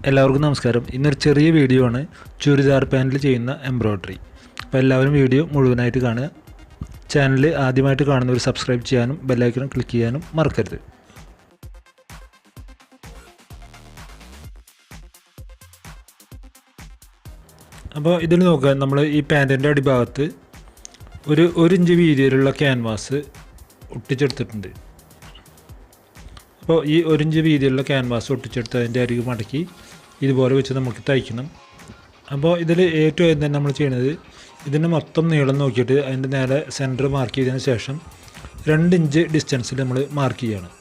എല്ലാവർക്കും നമസ്കാരം. ഇന്നൊരു ചെറിയ വീഡിയോ ആണ് ചുരിദാർ പാൻറ്റിൽ ചെയ്യുന്ന എംബ്രോയ്ഡറി. അപ്പോൾ എല്ലാവരും വീഡിയോ മുഴുവനായിട്ട് കാണുക. ചാനൽ ആദ്യമായിട്ട് കാണുന്നവർ സബ്സ്ക്രൈബ് ചെയ്യാനും ബെല്ലൈക്കൺ ക്ലിക്ക് ചെയ്യാനും മറക്കരുത്. അപ്പോൾ ഇതിൽ നോക്കുക, നമ്മൾ ഈ പാൻറ്റിൻ്റെ അടിഭാഗത്ത് ഒരു ഇഞ്ച് വീതിയിലുള്ള ക്യാൻവാസ് ഒട്ടിച്ചെടുത്തിട്ടുണ്ട്. അപ്പോൾ ഈ 1 ഇഞ്ച് വീതിയുള്ള ക്യാൻവാസ് ഒട്ടിച്ചെടുത്ത് അതിൻ്റെ അരികു മടക്കി ഇതുപോലെ വെച്ച് നമുക്ക് തയ്ക്കണം. അപ്പോൾ ഇതിൽ ഏറ്റവും ആദ്യം തന്നെ നമ്മൾ ചെയ്യുന്നത്, ഇതിൻ്റെ മൊത്തം നീളം നോക്കിയിട്ട് അതിൻ്റെ നേരെ സെൻറ്റർ മാർക്ക് ചെയ്തതിന് ശേഷം 2 ഇഞ്ച് ഡിസ്റ്റൻസിൽ നമ്മൾ മാർക്ക് ചെയ്യണം.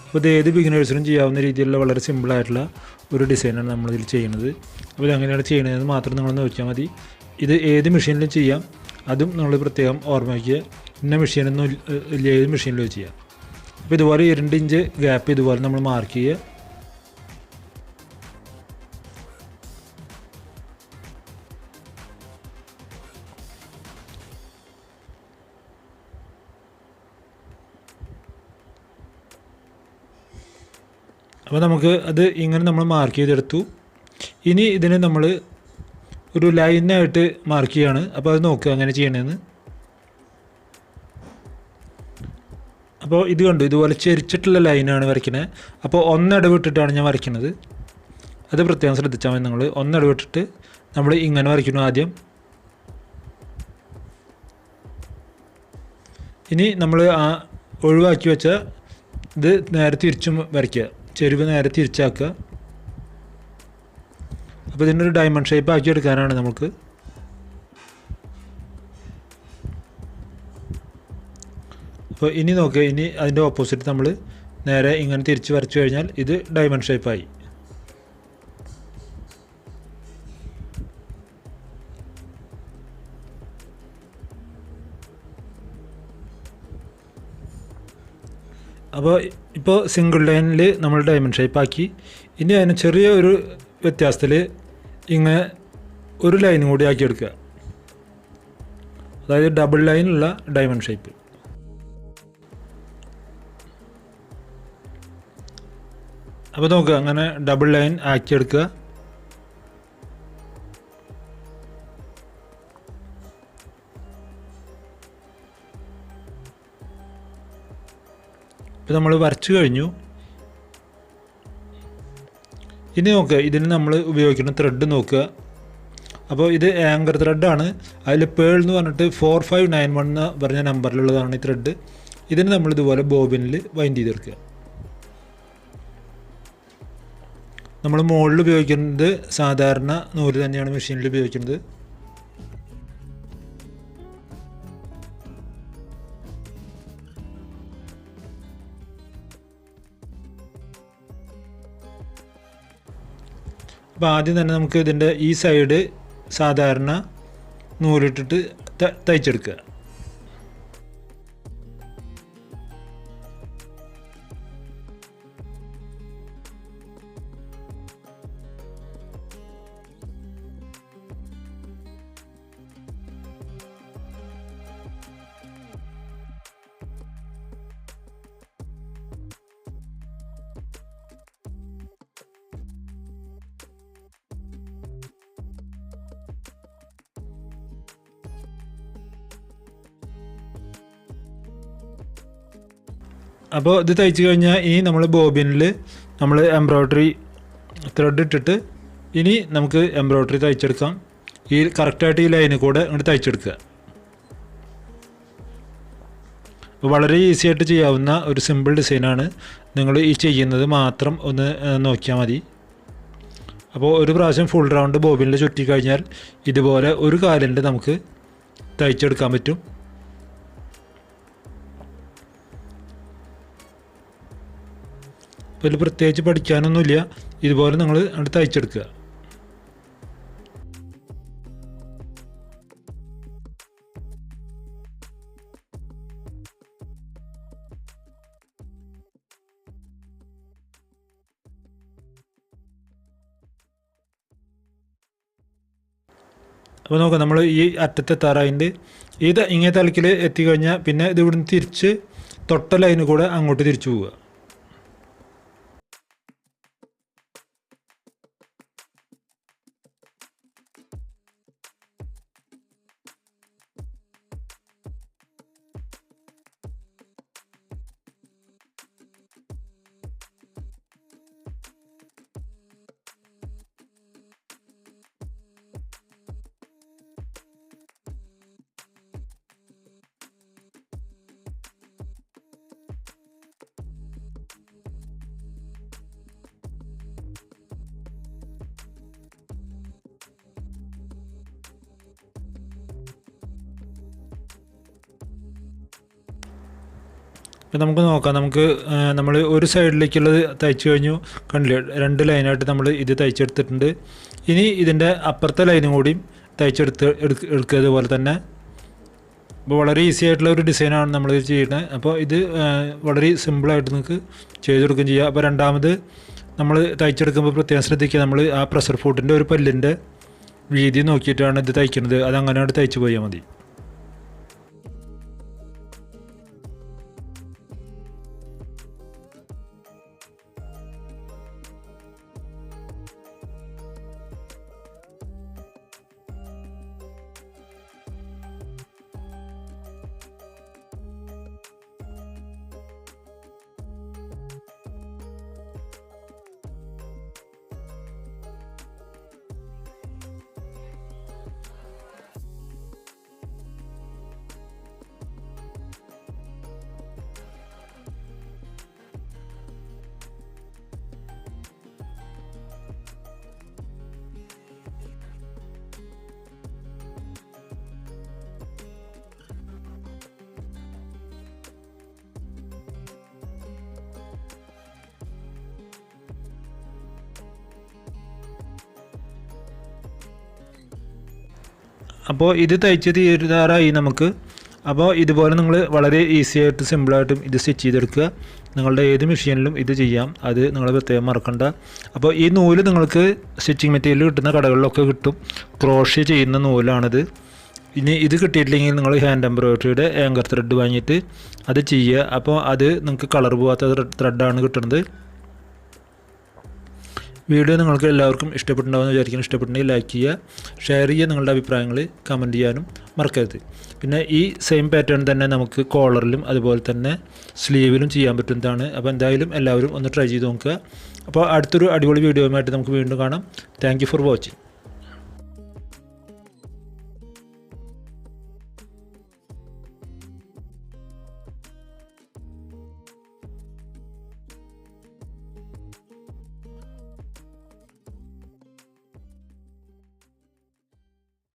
അപ്പോൾ ഇത് ഏത് ബിഗിനേഴ്സിനും ചെയ്യാവുന്ന രീതിയിലുള്ള വളരെ സിമ്പിളായിട്ടുള്ള ഒരു ഡിസൈനാണ് നമ്മളിതിൽ ചെയ്യുന്നത്. അപ്പോൾ ഇതെങ്ങനെയാണ് ചെയ്യുന്നതെന്ന് മാത്രം നിങ്ങൾ നോക്കിയാൽ മതി. ഇത് ഏത് മെഷീനിലും ചെയ്യാം, അതും നമ്മൾ പ്രത്യേകം ഓർമ്മ വയ്ക്കുക. ഇന്ന മെഷീനൊന്നും ഇല്ല, ഏത് മെഷീനിലും ചെയ്യാം. അപ്പോൾ ഇതുപോലെ 2 ഇഞ്ച് ഗ്യാപ്പ് ഇതുപോലെ നമ്മൾ മാർക്ക് ചെയ്യുക. അപ്പോൾ നമുക്ക് അത് ഇങ്ങനെ നമ്മൾ മാർക്ക് ചെയ്തെടുത്തു. ഇനി ഇതിനെ നമ്മൾ ഒരു ലൈനായിട്ട് മാർക്ക് ചെയ്യുകയാണ്. അപ്പോൾ അത് നോക്കുക അങ്ങനെ ചെയ്യണമെന്ന്. അപ്പോൾ ഇത് കണ്ടു, ഇതുപോലെ ചെരിച്ചിട്ടുള്ള ലൈനാണ് വരയ്ക്കുന്നത്. അപ്പോൾ ഒന്നിടവിട്ടിട്ടാണ് ഞാൻ വരയ്ക്കുന്നത്. അത് പ്രത്യേകം ശ്രദ്ധിച്ചാൽ മതി. നിങ്ങൾ ഒന്നിടവിട്ടിട്ട് നമ്മൾ ഇങ്ങനെ വരയ്ക്കുന്നു ആദ്യം. ഇനി നമ്മൾ ആ ഒഴിവാക്കി വെച്ച ഇത് നേരെ തിരിച്ചും വരയ്ക്കുക, ചെരുവ് നേരെ തിരിച്ചാക്കുക. അപ്പോൾ ഇതിനൊരു ഡയമണ്ട് ഷേപ്പ് ആക്കി എടുക്കാനാണ് നമുക്ക്. അപ്പോൾ ഇനി നോക്കുക, ഇനി അതിൻ്റെ ഓപ്പോസിറ്റ് നമ്മൾ നേരെ ഇങ്ങനെ തിരിച്ച് വരച്ചു കഴിഞ്ഞാൽ ഇത് ഡയമണ്ട് ഷേപ്പായി. ഇപ്പോൾ സിംഗിൾ ലൈനിൽ നമ്മൾ ഡയമണ്ട് ഷേപ്പാക്കി. ഇനി അതിന് ചെറിയ ഒരു വ്യത്യാസത്തിൽ ഇങ്ങനെ ഒരു ലൈനും കൂടി ആക്കിയെടുക്കുക, അതായത് ഡബിൾ ലൈനുള്ള ഡയമണ്ട് ഷേപ്പ്. അപ്പോൾ നോക്കുക, അങ്ങനെ ഡബിൾ ലൈൻ ആക്കിയെടുക്കുക. ഇപ്പോൾ നമ്മൾ വരച്ചു കഴിഞ്ഞു. ഇനി നോക്കുക, ഇതിന് നമ്മൾ ഉപയോഗിക്കുന്ന ത്രെഡ് നോക്കുക. അപ്പോൾ ഇത് ആങ്കർ ത്രെഡാണ്. അതിൽ പേൾ എന്ന് പറഞ്ഞിട്ട് 4591 എന്ന് പറഞ്ഞ നമ്പറിലുള്ളതാണ് ഈ ത്രെഡ്. ഇതിന് നമ്മൾ ഇതുപോലെ ബോബിനിൽ വൈൻഡ് ചെയ്തെടുക്കുക. നമ്മൾ മുകളിൽ ഉപയോഗിക്കുന്നത് സാധാരണ നൂല് തന്നെയാണ് മെഷീനിൽ ഉപയോഗിക്കുന്നത്. അപ്പോൾ ആദ്യം തന്നെ നമുക്ക് ഇതിൻ്റെ ഈ സൈഡ് സാധാരണ നൂലിട്ടിട്ട് തയ്ച്ചെടുക്കുക. അപ്പോൾ ഇത് തയ്ച്ച് കഴിഞ്ഞാൽ ഇനി നമ്മൾ ബോബിനിൽ നമ്മൾ എംബ്രോയ്ഡറി ത്രെഡ് ഇട്ടിട്ട് ഇനി നമുക്ക് എംബ്രോയ്ഡറി തയ്ച്ചെടുക്കാം. ഈ കറക്റ്റായിട്ട് ഈ ലൈനിൽ കൂടെ ഇങ്ങോട്ട് തയ്ച്ചെടുക്കുക. അപ്പോൾ വളരെ ഈസി ആയിട്ട് ചെയ്യാവുന്ന ഒരു സിമ്പിൾ ഡിസൈനാണ്. നിങ്ങൾ ഈ ചെയ്യുന്നത് മാത്രം ഒന്ന് നോക്കിയാൽ മതി. അപ്പോൾ ഒരു പ്രാവശ്യം ഫുൾ റൗണ്ട് ബോബിനിൽ ചുറ്റിക്കഴിഞ്ഞാൽ ഇതുപോലെ ഒരു കാലിൻ്റെ നമുക്ക് തയ്ച്ചെടുക്കാൻ പറ്റും. അപ്പോൾ ഇതിൽ പ്രത്യേകിച്ച് പഠിക്കാനൊന്നുമില്ല, ഇതുപോലെ നിങ്ങൾ അങ്ങോട്ട് തയ്ച്ചെടുക്കുക. അപ്പോൾ നോക്കാം, നമ്മൾ ഈ അറ്റത്തെത്താറായിട്ട് ഇത് ഇങ്ങനെ തലക്കിൽ എത്തിക്കഴിഞ്ഞാൽ പിന്നെ ഇത് ഇവിടുന്ന് തിരിച്ച് തൊട്ട ലൈന് കൂടെ അങ്ങോട്ട് തിരിച്ചു പോവുക. അപ്പോൾ നമുക്ക് നോക്കാം. നമ്മൾ ഒരു സൈഡിലേക്കുള്ളത് തയ്ച്ചു കഴിഞ്ഞു, കണ്ടില്ലേ 2 ലൈനായിട്ട് നമ്മൾ ഇത് തയ്ച്ചെടുത്തിട്ടുണ്ട്. ഇനി ഇതിൻ്റെ അപ്പുറത്തെ ലൈനും കൂടിയും എടുക്കുക ഇതുപോലെ തന്നെ. അപ്പോൾ വളരെ ഈസി ആയിട്ടുള്ള ഒരു ഡിസൈനാണ് നമ്മളിത് ചെയ്യുന്നത്. അപ്പോൾ ഇത് വളരെ സിമ്പിളായിട്ട് നിങ്ങൾക്ക് ചെയ്തെടുക്കുകയും ചെയ്യുക. അപ്പോൾ രണ്ടാമത് നമ്മൾ തയ്ച്ചെടുക്കുമ്പോൾ പ്രത്യേകം ശ്രദ്ധിക്കുക, നമ്മൾ ആ പ്രഷർ ഫുട്ടിൻ്റെ ഒരു പല്ലിൻ്റെ വീതി നോക്കിയിട്ടാണ് ഇത് തയ്ക്കുന്നത്. അതങ്ങനെയാണ് തയ്ച്ചു പോയാൽ മതി. അപ്പോൾ ഇത് തയ്ച്ച് തീരാറായി നമുക്ക്. അപ്പോൾ ഇതുപോലെ നിങ്ങൾ വളരെ ഈസി ആയിട്ട് സിമ്പിളായിട്ടും ഇത് സ്റ്റിച്ച് ചെയ്തെടുക്കുക. നിങ്ങളുടെ ഏത് മെഷീനിലും ഇത് ചെയ്യാം, അത് നിങ്ങൾ പ്രത്യേകം മറക്കണ്ട. അപ്പോൾ ഈ നൂല് നിങ്ങൾക്ക് സ്റ്റിച്ചിങ് മെറ്റീരിയൽ കിട്ടുന്ന കടകളിലൊക്കെ കിട്ടും. ക്രോഷ്യ ചെയ്യുന്ന നൂലാണിത്. ഇനി ഇത് കിട്ടിയിട്ടില്ലെങ്കിൽ നിങ്ങൾ ഹാൻഡ് എംബ്രോയിഡറിയുടെ ആങ്കർ ത്രെഡ് വാങ്ങിയിട്ട് അത് ചെയ്യുക. അപ്പോൾ അത് നിങ്ങൾക്ക് കളർ പോകാത്ത ത്രെഡാണ് കിട്ടുന്നത്. വീഡിയോ നിങ്ങൾക്ക് എല്ലാവർക്കും ഇഷ്ടപ്പെട്ടുണ്ടാവുമെന്ന് വിചാരിക്കുന്നു. ഇഷ്ടപ്പെട്ടുണ്ടെങ്കിൽ ലൈക്ക് ചെയ്യുക, ഷെയർ ചെയ്യുക, നിങ്ങളുടെ അഭിപ്രായങ്ങൾ കമൻറ്റ് ചെയ്യാനും മറക്കരുത്. പിന്നെ ഈ സെയിം പാറ്റേൺ തന്നെ നമുക്ക് കോളറിലും അതുപോലെ തന്നെ സ്ലീവിലും ചെയ്യാൻ പറ്റുന്നതാണ്. അപ്പോൾ എന്തായാലും എല്ലാവരും ഒന്ന് ട്രൈ ചെയ്ത് നോക്കുക. അപ്പോൾ അടുത്തൊരു അടിപൊളി വീഡിയോയുമായിട്ട് നമുക്ക് വീണ്ടും കാണാം. Thank you for watching.